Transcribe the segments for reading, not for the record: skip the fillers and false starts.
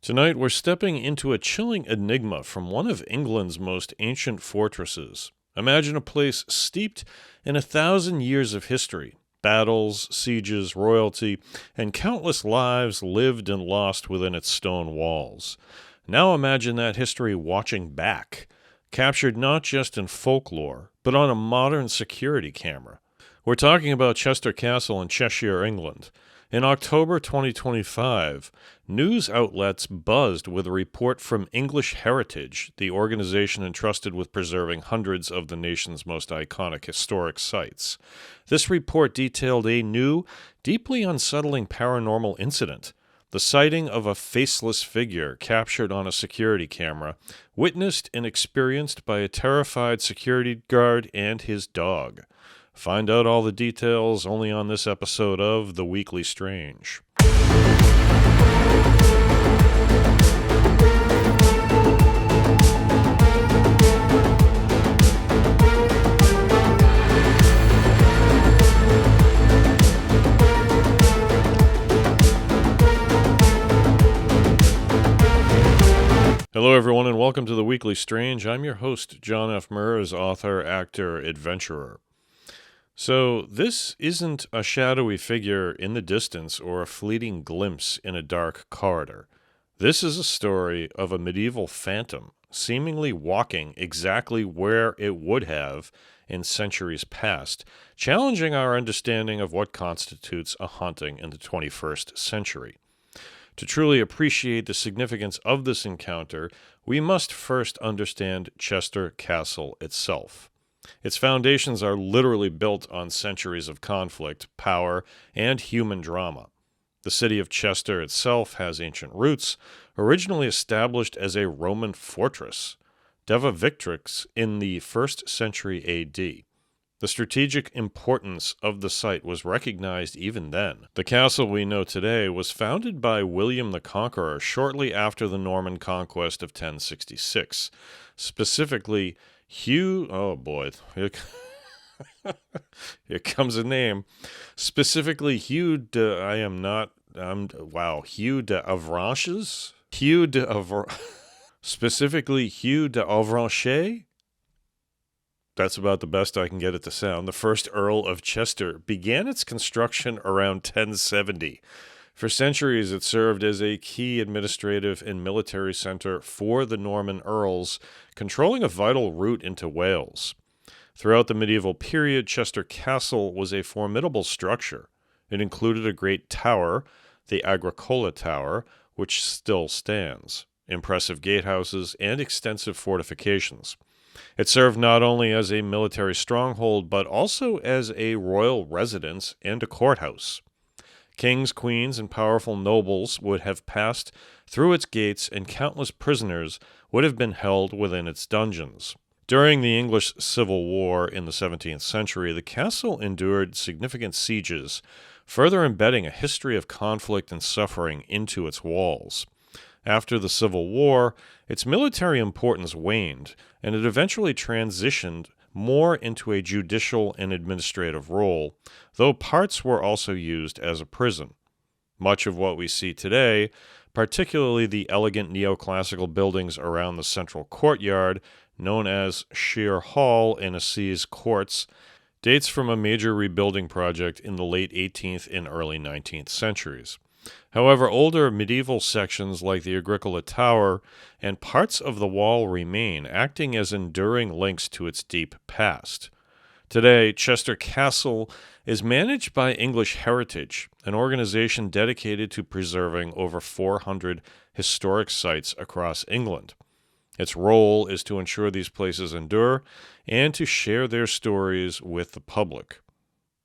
Tonight, we're stepping into a chilling enigma from one of England's most ancient fortresses. Imagine a place steeped in 1,000 years of history, battles, sieges, royalty, and countless lives lived and lost within its stone walls. Now imagine that history watching back, captured not just in folklore, but on a modern security camera. We're talking about Chester Castle in Cheshire, England. In October 2025, news outlets buzzed with a report from English Heritage, the organization entrusted with preserving hundreds of the nation's most iconic historic sites. This report detailed a new, deeply unsettling paranormal incident, the sighting of a faceless figure captured on a security camera, witnessed and experienced by a terrified security guard and his dog. Find out all the details only on this episode of The Weekly Strange. Hello, everyone, and welcome to The Weekly Strange. I'm your host, John F. Murs, author, actor, adventurer. So, this isn't a shadowy figure in the distance or a fleeting glimpse in a dark corridor. This is a story of a medieval phantom seemingly walking exactly where it would have in centuries past, challenging our understanding of what constitutes a haunting in the 21st century. To truly appreciate the significance of this encounter, we must first understand Chester Castle itself. Its foundations are literally built on centuries of conflict, power, and human drama. The city of Chester itself has ancient roots, originally established as a Roman fortress, Deva Victrix, in the 1st century A.D. The strategic importance of the site was recognized even then. The castle we know today was founded by William the Conqueror shortly after the Norman conquest of 1066, specifically Hugh de Avranches? Specifically Hugh de Avranches? That's about the best I can get it to sound. The first Earl of Chester began its construction around 1070. For centuries, it served as a key administrative and military center for the Norman earls, controlling a vital route into Wales. Throughout the medieval period, Chester Castle was a formidable structure. It included a great tower, the Agricola Tower, which still stands, impressive gatehouses, and extensive fortifications. It served not only as a military stronghold, but also as a royal residence and a courthouse. Kings, queens, and powerful nobles would have passed through its gates, and countless prisoners would have been held within its dungeons. During the English Civil War in the 17th century, the castle endured significant sieges, further embedding a history of conflict and suffering into its walls. After the Civil War, its military importance waned, and it eventually transitioned more into a judicial and administrative role, though parts were also used as a prison. Much of what we see today, particularly the elegant neoclassical buildings around the central courtyard, known as Sheer Hall and Assize Courts, dates from a major rebuilding project in the late 18th and early 19th centuries. However, older medieval sections like the Agricola Tower and parts of the wall remain, acting as enduring links to its deep past. Today, Chester Castle is managed by English Heritage, an organization dedicated to preserving over 400 historic sites across England. Its role is to ensure these places endure and to share their stories with the public.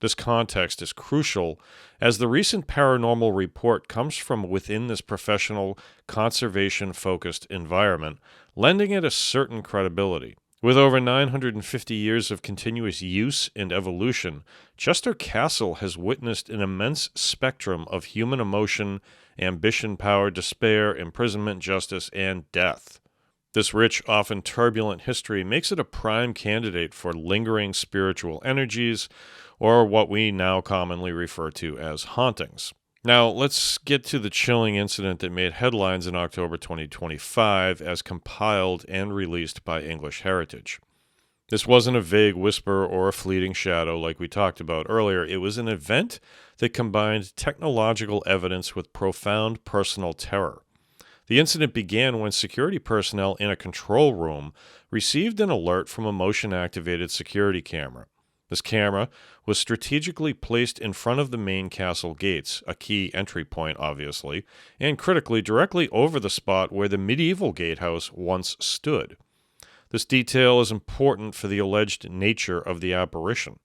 This context is crucial, as the recent paranormal report comes from within this professional, conservation-focused environment, lending it a certain credibility. With over 950 years of continuous use and evolution, Chester Castle has witnessed an immense spectrum of human emotion, ambition, power, despair, imprisonment, justice, and death. This rich, often turbulent history makes it a prime candidate for lingering spiritual energies, or what we now commonly refer to as hauntings. Now, let's get to the chilling incident that made headlines in October 2025 as compiled and released by English Heritage. This wasn't a vague whisper or a fleeting shadow like we talked about earlier. It was an event that combined technological evidence with profound personal terror. The incident began when security personnel in a control room received an alert from a motion-activated security camera. This camera was strategically placed in front of the main castle gates, a key entry point, obviously, and critically directly over the spot where the medieval gatehouse once stood. This detail is important for the alleged nature of the apparition.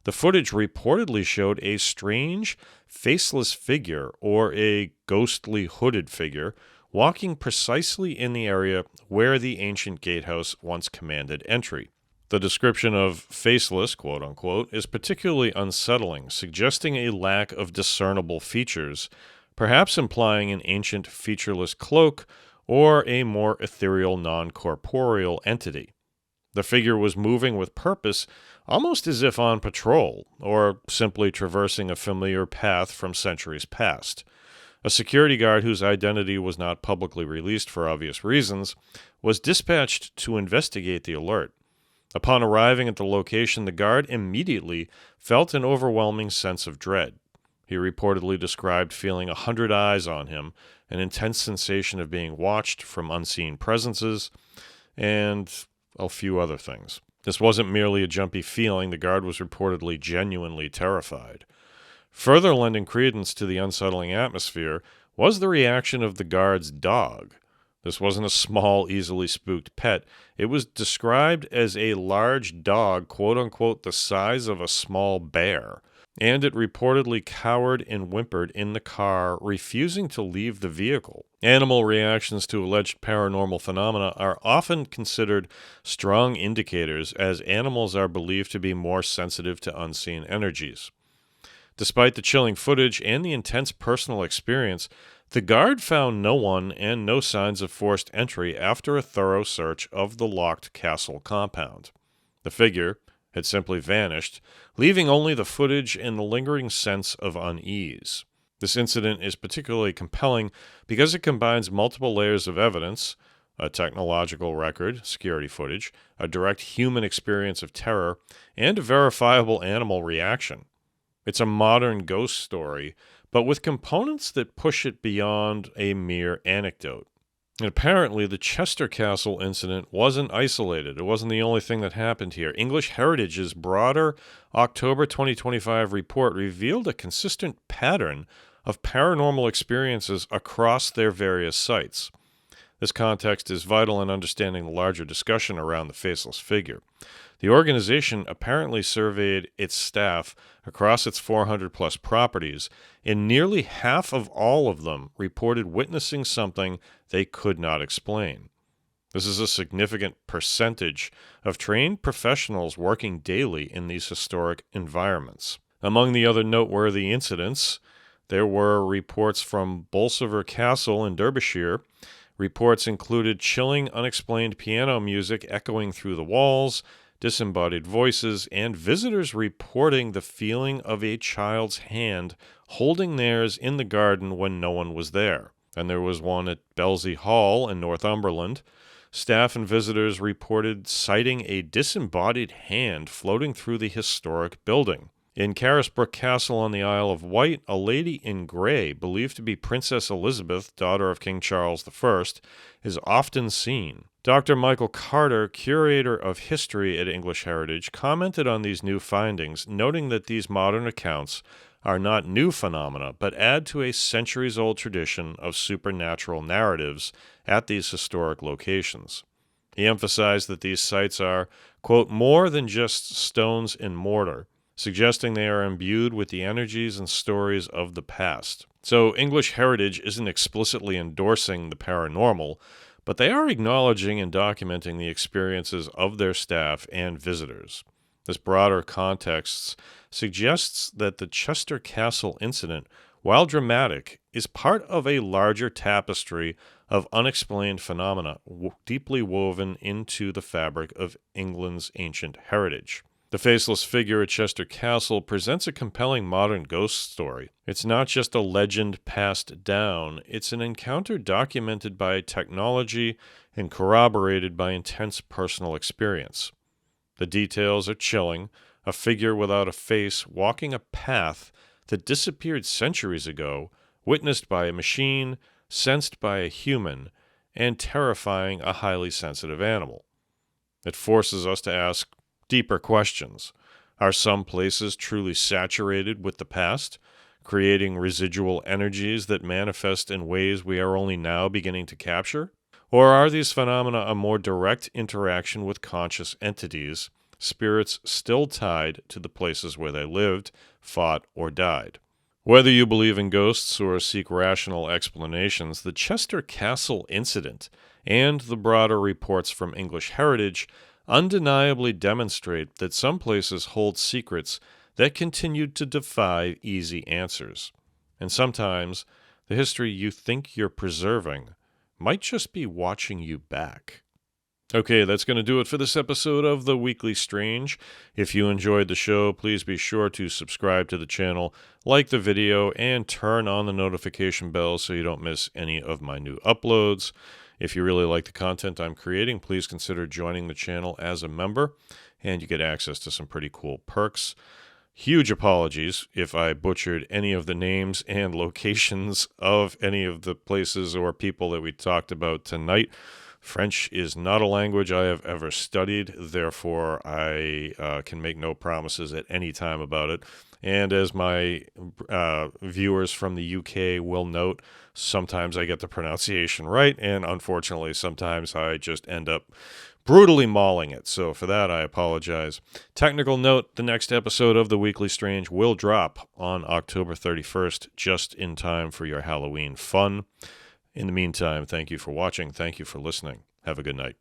The footage reportedly showed a strange, faceless figure, or a ghostly hooded figure, walking precisely in the area where the ancient gatehouse once commanded entry. The description of faceless, quote unquote, is particularly unsettling, suggesting a lack of discernible features, perhaps implying an ancient featureless cloak or a more ethereal non-corporeal entity. The figure was moving with purpose, almost as if on patrol, or simply traversing a familiar path from centuries past. A security guard whose identity was not publicly released for obvious reasons was dispatched to investigate the alert. Upon arriving at the location, the guard immediately felt an overwhelming sense of dread. He reportedly described feeling 100 eyes on him, an intense sensation of being watched from unseen presences, and a few other things. This wasn't merely a jumpy feeling. The guard was reportedly genuinely terrified. Further lending credence to the unsettling atmosphere was the reaction of the guard's dog. This wasn't a small, easily spooked pet. It was described as a large dog, quote-unquote, the size of a small bear, and it reportedly cowered and whimpered in the car, refusing to leave the vehicle. Animal reactions to alleged paranormal phenomena are often considered strong indicators, as animals are believed to be more sensitive to unseen energies. Despite the chilling footage and the intense personal experience, the guard found no one and no signs of forced entry after a thorough search of the locked castle compound. The figure had simply vanished, leaving only the footage and the lingering sense of unease. This incident is particularly compelling because it combines multiple layers of evidence: a technological record, security footage, a direct human experience of terror, and a verifiable animal reaction. It's a modern ghost story, but with components that push it beyond a mere anecdote. And apparently, the Chester Castle incident wasn't isolated. It wasn't the only thing that happened here. English Heritage's broader October 2025 report revealed a consistent pattern of paranormal experiences across their various sites. This context is vital in understanding the larger discussion around the faceless figure. The organization apparently surveyed its staff across its 400-plus properties, and nearly half of all of them reported witnessing something they could not explain. This is a significant percentage of trained professionals working daily in these historic environments. Among the other noteworthy incidents, there were reports from Bolsover Castle in Derbyshire. Reports included chilling, unexplained piano music echoing through the walls, disembodied voices, and visitors reporting the feeling of a child's hand holding theirs in the garden when no one was there. And there was one at Belsay Hall in Northumberland. Staff and visitors reported sighting a disembodied hand floating through the historic building. In Carisbrooke Castle on the Isle of Wight, a lady in grey, believed to be Princess Elizabeth, daughter of King Charles I, is often seen. Dr. Michael Carter, curator of history at English Heritage, commented on these new findings, noting that these modern accounts are not new phenomena, but add to a centuries-old tradition of supernatural narratives at these historic locations. He emphasized that these sites are, quote, more than just stones and mortar, suggesting they are imbued with the energies and stories of the past. So English Heritage isn't explicitly endorsing the paranormal, but they are acknowledging and documenting the experiences of their staff and visitors. This broader context suggests that the Chester Castle incident, while dramatic, is part of a larger tapestry of unexplained phenomena deeply woven into the fabric of England's ancient heritage. The faceless figure at Chester Castle presents a compelling modern ghost story. It's not just a legend passed down, it's an encounter documented by technology and corroborated by intense personal experience. The details are chilling: a figure without a face walking a path that disappeared centuries ago, witnessed by a machine, sensed by a human, and terrifying a highly sensitive animal. It forces us to ask deeper questions. Are some places truly saturated with the past, creating residual energies that manifest in ways we are only now beginning to capture? Or are these phenomena a more direct interaction with conscious entities, spirits still tied to the places where they lived, fought, or died? Whether you believe in ghosts or seek rational explanations, the Chester Castle incident and the broader reports from English heritage undeniably demonstrate that some places hold secrets that continued to defy easy answers. And sometimes the history you think you're preserving might just be watching you back. Okay, that's going to do it for this episode of The Weekly Strange. If you enjoyed the show, please be sure to subscribe to the channel, like the video, and turn on the notification bell so you don't miss any of my new uploads. If you really like the content I'm creating, please consider joining the channel as a member, and you get access to some pretty cool perks. Huge apologies if I butchered any of the names and locations of any of the places or people that we talked about tonight. French is not a language I have ever studied, therefore I can make no promises at any time about it. And as my viewers from the UK will note, sometimes I get the pronunciation right, and unfortunately sometimes I just end up brutally mauling it. So for that, I apologize. Technical note, the next episode of The Weekly Strange will drop on October 31st, just in time for your Halloween fun. In the meantime, thank you for watching. Thank you for listening. Have a good night.